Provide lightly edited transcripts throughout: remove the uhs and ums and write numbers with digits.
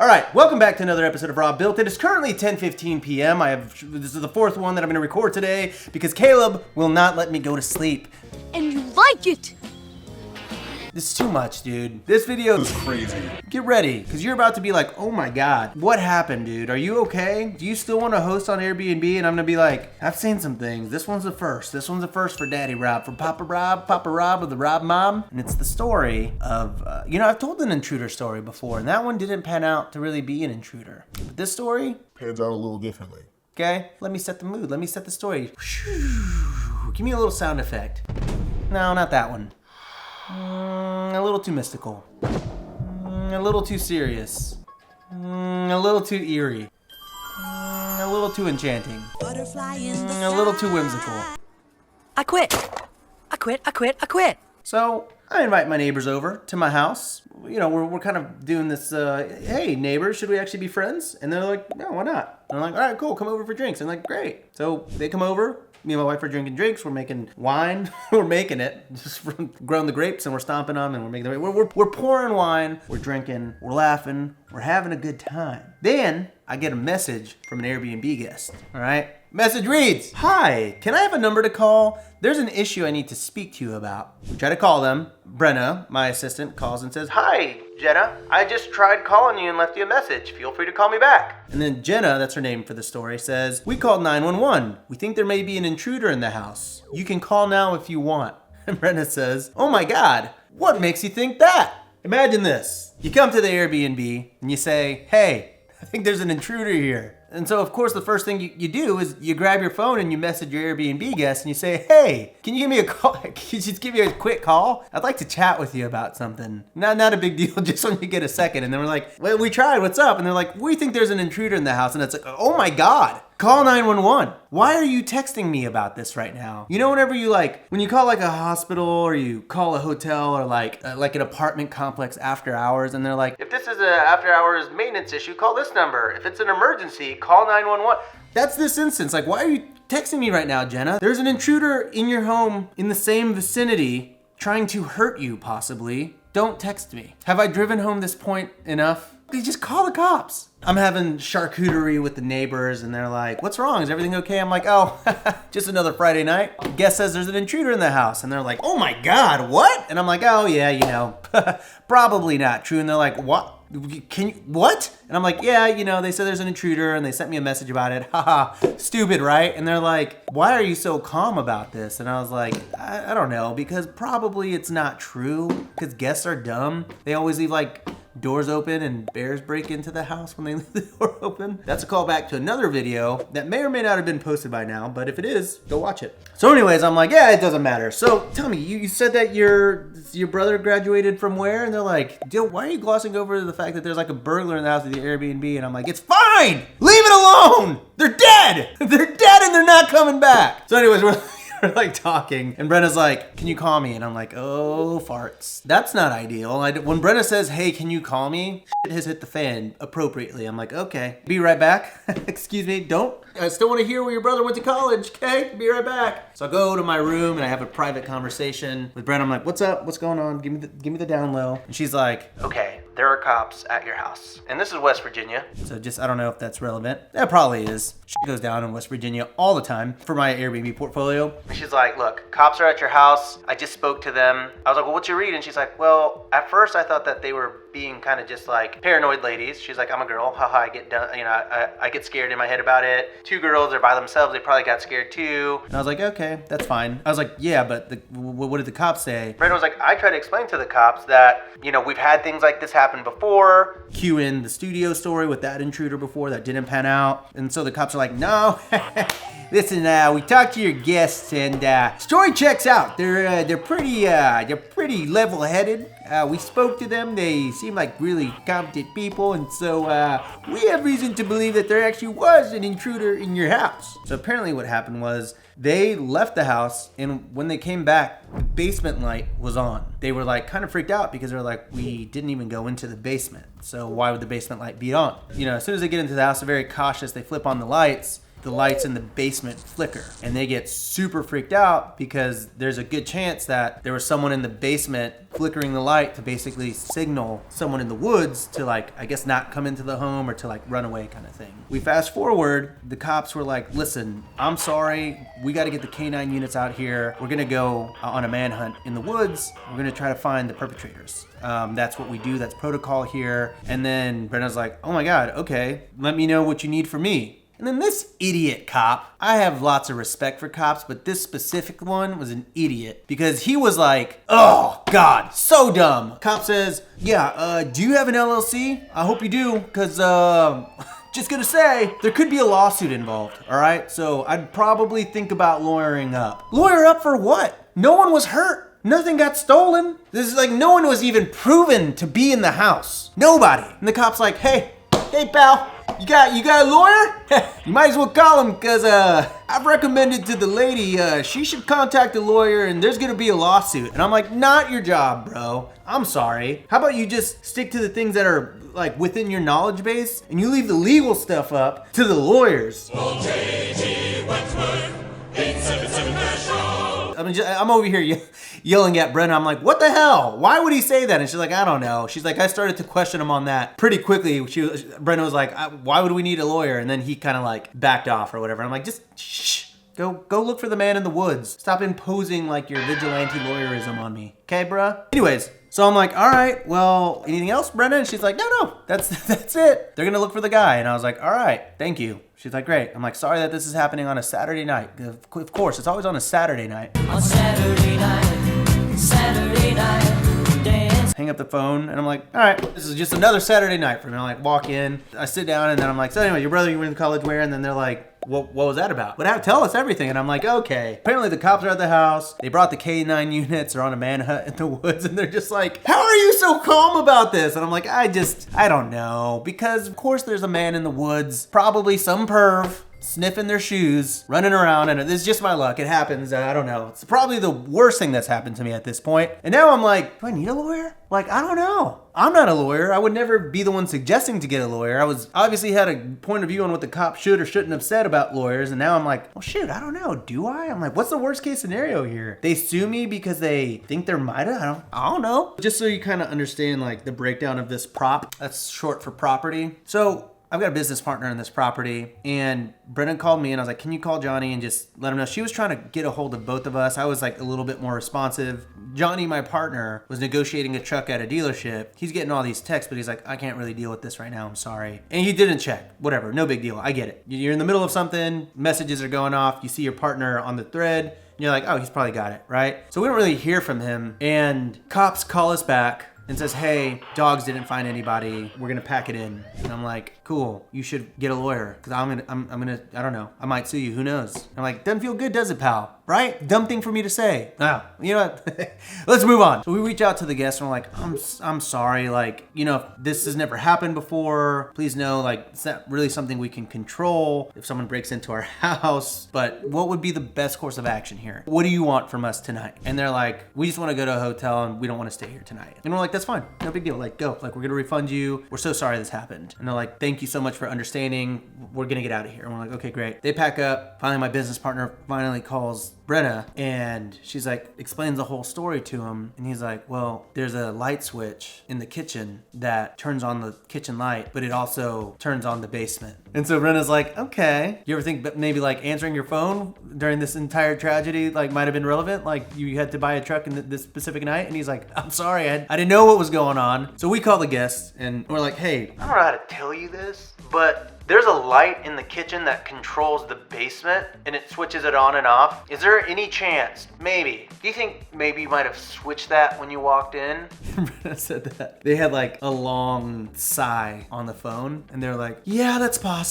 All right, welcome back to another episode of Raw Built. It is currently 10:15 p.m. This is the fourth one that I'm going to record today because Caleb will not let me go to sleep. And you like it! This is too much, dude. This video is crazy. Get ready, because you're about to be like, oh my God, what happened, dude? Are you okay? Do you still want to host on Airbnb? And I'm going to be like, I've seen some things. This one's the first. This one's the first for Daddy Rob, for Papa Rob of the Rob Mom. And it's the story of, I've told an intruder story before, and that one didn't pan out to really be an intruder. But this story pans out a little differently. Okay, let me set the mood. Let me set the story. Give me a little sound effect. No, not that one. A little too mystical. A little too serious. A little too eerie. A little too enchanting. A little too whimsical. I quit. So I invite my neighbors over to my house. You know, we're kind of doing this, hey neighbors, should we actually be friends? And they're like, no, why not? And I'm like, all right, cool, come over for drinks. And I'm like, great. So they come over. Me and my wife are drinking drinks. We're making wine. We're making it. Just from growing the grapes and we're stomping them and we're making we're pouring wine. We're drinking. We're laughing. We're having a good time. Then I get a message from an Airbnb guest. All right. Message reads, hi, can I have a number to call? There's an issue I need to speak to you about. We try to call them. Brenna, my assistant, calls and says, hi, Jenna. I just tried calling you and left you a message. Feel free to call me back. And then Jenna, that's her name for the story, says, we called 911. We think there may be an intruder in the house. You can call now if you want. And Brenna says, oh my God, what makes you think that? Imagine this. You come to the Airbnb and you say, hey, I think there's an intruder here. And so, of course, the first thing you do is you grab your phone and you message your Airbnb guest and you say, hey, can you give me a call? Can you just give me a quick call? I'd like to chat with you about something. Not a big deal, just when you get a second. And then we're like, well, we tried, what's up? And they're like, we think there's an intruder in the house. And it's like, oh my God, call 911. Why are you texting me about this right now? You know, whenever you when you call like a hospital or you call a hotel or like an apartment complex after hours and they're like, if this is an after hours maintenance issue, call this number. If it's an emergency, call 911. That's this instance. Like, why are you texting me right now, Jenna? There's an intruder in your home in the same vicinity trying to hurt you, possibly. Don't text me. Have I driven home this point enough? They just call the cops. I'm having charcuterie with the neighbors and they're like, what's wrong? Is everything okay? I'm like, oh, just another Friday night. Guest says there's an intruder in the house. And they're like, oh my God, what? And I'm like, oh yeah, probably not true. And they're like, what? What? And I'm like, yeah, they said there's an intruder and they sent me a message about it. Haha, stupid, right? And they're like, why are you so calm about this? And I was like, I don't know, because probably it's not true, because guests are dumb. They always leave doors open and bears break into the house when they leave the door open. That's a callback to another video that may or may not have been posted by now, but if it is, go watch it. So anyways, I'm like, yeah, it doesn't matter. So tell me, you said that your brother graduated from where? And they're like, dude, why are you glossing over the fact that there's like a burglar in the house of the Airbnb? And I'm like, it's fine, leave it alone. They're dead. They're dead and they're not coming back. So anyways, we're like talking and Brenna's like, can you call me? And I'm like, oh, farts. That's not ideal. When Brenna says, hey, can you call me? Shit has hit the fan appropriately. I'm like, okay, be right back. Excuse me, I still want to hear where your brother went to college, okay? Be right back. So I go to my room and I have a private conversation with Brenna. I'm like, what's up? What's going on? Give me the down low. And she's like, okay, there are cops at your house. And this is West Virginia. So I don't know if that's relevant. That probably is. Shit goes down in West Virginia all the time for my Airbnb portfolio. And she's like, look, cops are at your house. I just spoke to them. I was like, well, what's your read? And she's like, well, at first I thought that they were being kind of just like paranoid ladies. She's like, I'm a girl. Haha, I get done. I get scared in my head about it. Two girls are by themselves. They probably got scared too. And I was like, okay, that's fine. I was like, yeah, but what did the cops say? Brandon was like, I tried to explain to the cops that, we've had things like this happen before. Cue in the studio story with that intruder before that didn't pan out. And so the cops are like, no, listen, we talked to your guests and story checks out. They're pretty level-headed. We spoke to them. They seem like really competent people, and so we have reason to believe that there actually was an intruder in your house. So apparently what happened was they left the house, and when they came back, the basement light was on. They were kind of freaked out because they were like, we didn't even go into the basement, so why would the basement light be on? As soon as they get into the house, they're very cautious. They flip on the lights, the lights in the basement flicker. And they get super freaked out because there's a good chance that there was someone in the basement flickering the light to basically signal someone in the woods to like, I guess not come into the home or to like run away kind of thing. We fast forward, the cops were like, listen, I'm sorry, we got to get the K9 units out here. We're gonna go on a manhunt in the woods. We're gonna try to find the perpetrators. That's what we do, that's protocol here. And then Brenna's like, oh my God, okay, let me know what you need from me. And then this idiot cop, I have lots of respect for cops, but this specific one was an idiot because he was like, oh God, so dumb. Cop says, yeah, do you have an LLC? I hope you do, because just gonna say, there could be a lawsuit involved, all right? So I'd probably think about lawyering up. Lawyer up for what? No one was hurt. Nothing got stolen. This is like, no one was even proven to be in the house. Nobody. And the cop's like, hey pal, you got a lawyer? You might as well call him, because I've recommended to the lady she should contact a lawyer and there's gonna be a lawsuit. And I'm like, not your job, bro. I'm sorry. How about you just stick to the things that are like within your knowledge base and you leave the legal stuff up to the lawyers. I'm over here yelling at Brenna. I'm like, what the hell? Why would he say that? And she's like, I don't know. She's like, I started to question him on that pretty quickly. Brenna was like, why would we need a lawyer? And then he kind of like backed off or whatever. I'm like, just shh. Go look for the man in the woods. Stop imposing like your vigilante lawyerism on me. Okay, bruh? Anyways, so I'm like, all right, well, anything else, Brenna? And she's like, no, that's it. They're gonna look for the guy. And I was like, all right, thank you. She's like, great. I'm like, sorry that this is happening on a Saturday night. Of course, it's always on a Saturday night. On Saturday night, dance. Hang up the phone, and I'm like, all right, this is just another Saturday night for me. I like walk in, I sit down, and then I'm like, so anyway, your brother, you went to college where? And then they're like, what was that about? But tell us everything. And I'm like, okay. Apparently the cops are at the house. They brought the K9 units. They're on a manhunt in the woods. And they're just like, how are you so calm about this? And I'm like, I don't know. Because of course there's a man in the woods, probably some perv, sniffing their shoes, running around, and this is just my luck. It happens. I don't know. It's probably the worst thing that's happened to me at this point. And now I'm like, do I need a lawyer? Like, I don't know. I'm not a lawyer. I would never be the one suggesting to get a lawyer. I was obviously had a point of view on what the cop should or shouldn't have said about lawyers. And now I'm like, well, shoot, I don't know. Do I? I'm like, what's the worst case scenario here? They sue me because they think they're MIDA? I don't know. Just so you kind of understand like the breakdown of this prop. That's short for property. So I've got a business partner in this property, and Brennan called me and I was like, can you call Johnny and just let him know? She was trying to get a hold of both of us. I was like a little bit more responsive. Johnny, my partner, was negotiating a truck at a dealership. He's getting all these texts, but he's like, I can't really deal with this right now. I'm sorry. And he didn't check. Whatever. No big deal. I get it. You're in the middle of something. Messages are going off. You see your partner on the thread. And you're like, oh, he's probably got it, right? So we don't really hear from him. And cops call us back and says, hey, dogs didn't find anybody. We're gonna pack it in. And I'm like, cool, you should get a lawyer. Cause I'm gonna, I don't know, I might sue you, who knows? I'm like, doesn't feel good, does it, pal? Right? Dumb thing for me to say. Now, you know what? Let's move on. So we reach out to the guest and we're like, I'm sorry, like, you know, this has never happened before. Please know, like, it's not really something we can control if someone breaks into our house, but what would be the best course of action here? What do you want from us tonight? And they're like, we just wanna go to a hotel and we don't wanna stay here tonight. And we're like, that's fine, no big deal, like, go. Like, we're gonna refund you. We're so sorry this happened. And they're like, thank you so much for understanding. We're gonna get out of here. And we're like, okay, great. They pack up. Finally, my business partner finally calls Brenna, and she's like, explains the whole story to him, and he's like, well, there's a light switch in the kitchen that turns on the kitchen light, but it also turns on the basement. And so Brenna's like, okay. You ever think that maybe like answering your phone during this entire tragedy like might have been relevant? Like you had to buy a truck in this specific night? And he's like, I'm sorry, I didn't know what was going on. So we call the guest and we're like, hey, I don't know how to tell you this, but there's a light in the kitchen that controls the basement and it switches it on and off. Is there any chance, maybe, do you think maybe you might have switched that when you walked in? Brenna said that. They had like a long sigh on the phone and they're like, yeah, that's possible.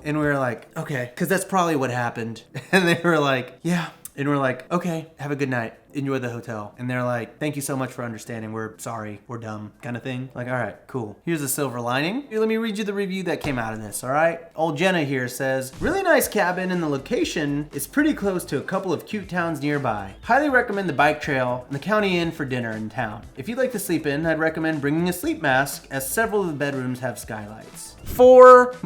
And we were like, okay, because that's probably what happened. And they were like, yeah. And we're like, okay, have a good night. Enjoy the hotel. And they're like, thank you so much for understanding. We're sorry. We're dumb kind of thing. Like, all right, cool. Here's a silver lining. Here, let me read you the review that came out of this, all right? Old Jenna here says, really nice cabin and the location is pretty close to a couple of cute towns nearby. Highly recommend the bike trail and the county inn for dinner in town. If you'd like to sleep in, I'd recommend bringing a sleep mask as several of the bedrooms have skylights. For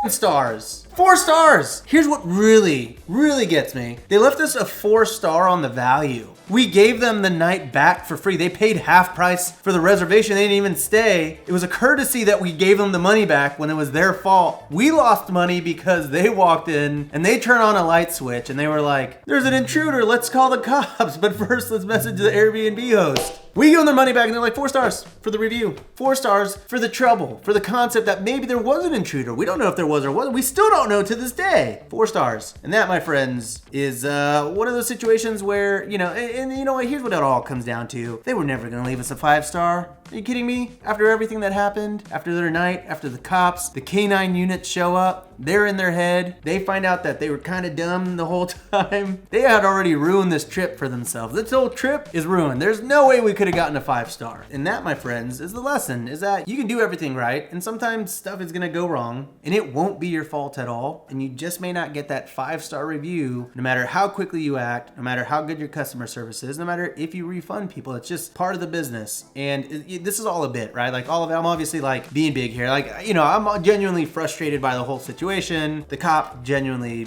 stars. 4 stars. Here's what really gets me. They left us a 4-star on the value. We gave them the night back for free. They paid half price for the reservation. They didn't even stay. It was a courtesy that we gave them the money back when it was their fault. We lost money because they walked in and they turned on a light switch and they were like, there's an intruder, let's call the cops. But first, let's message the Airbnb host. We give them their money back and they're like, 4 stars for the review. 4 stars for the trouble, for the concept that maybe there was an intruder. We don't know if there was or wasn't. We still don't know to this day. 4 stars. And that, my friends, is one of those situations where, you know, and you know what, here's what it all comes down to. They were never gonna leave us a 5-star. Are you kidding me? After everything that happened, after their night, after the cops, the K9 units show up, they're in their head. They find out that they were kind of dumb the whole time. They had already ruined this trip for themselves. This whole trip is ruined. There's no way we could have gotten a 5-star. And that, my friends, is the lesson, is that you can do everything right, and sometimes stuff is gonna go wrong, and it won't be your fault at all, and you just may not get that 5-star review, no matter how quickly you act, no matter how good your customer service is, no matter if you refund people. It's just part of the business. And this is all a bit, right? Like all of it, I'm obviously like being big here. Like, you know, I'm genuinely frustrated by the whole situation. The cop genuinely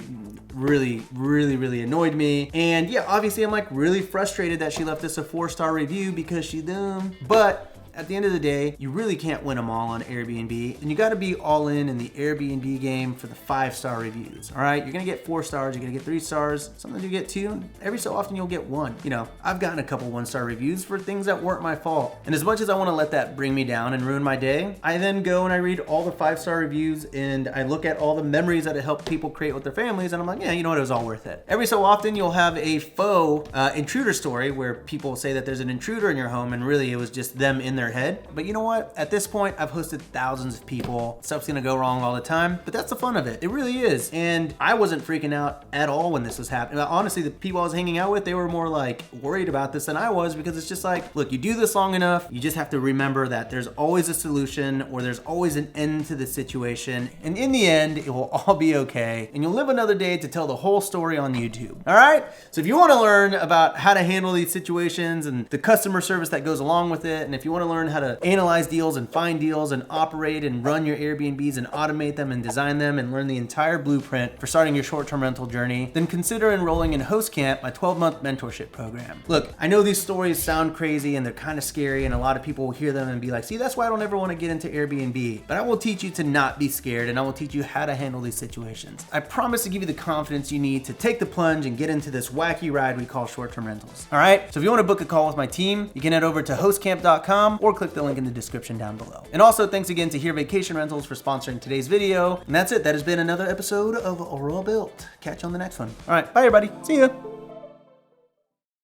really annoyed me. And yeah, obviously I'm like really frustrated that she left us a 4-star review because she's dumb. But at the end of the day, you really can't win them all on Airbnb, and you got to be all in the Airbnb game for the 5-star reviews. All right, you're gonna get 4 stars, you're gonna get 3 stars. Sometimes you get 2. Every so often you'll get 1. You know, I've gotten a couple 1-star reviews for things that weren't my fault. And as much as I want to let that bring me down and ruin my day, I then go and I read all the 5-star reviews and I look at all the memories that it helped people create with their families, and I'm like, yeah, you know what, it was all worth it. Every so often you'll have a faux intruder story where people say that there's an intruder in your home, and really it was just them in their head. But you know what? At this point, I've hosted thousands of people. Stuff's gonna go wrong all the time, but that's the fun of it. It really is. And I wasn't freaking out at all when this was happening. Honestly, the people I was hanging out with, they were more like worried about this than I was, because it's just like, look, you do this long enough, you just have to remember that there's always a solution, or there's always an end to the situation. And in the end, it will all be okay. And you'll live another day to tell the whole story on YouTube. All right? So if you wanna learn about how to handle these situations and the customer service that goes along with it, and if you wanna learn how to analyze deals and find deals and operate and run your Airbnbs and automate them and design them and learn the entire blueprint for starting your short-term rental journey, then consider enrolling in Host Camp, my 12-month mentorship program. Look, I know these stories sound crazy and they're kind of scary, and a lot of people will hear them and be like, see, that's why I don't ever want to get into Airbnb. But I will teach you to not be scared, and I will teach you how to handle these situations. I promise to give you the confidence you need to take the plunge and get into this wacky ride we call short-term rentals. All right? So if you want to book a call with my team, you can head over to hostcamp.com or click the link in the description down below. And also, thanks again to Here Vacation Rentals for sponsoring today's video. And that's it. That has been another episode of Raw Built. Catch you on the next one. All right. Bye, everybody. See ya.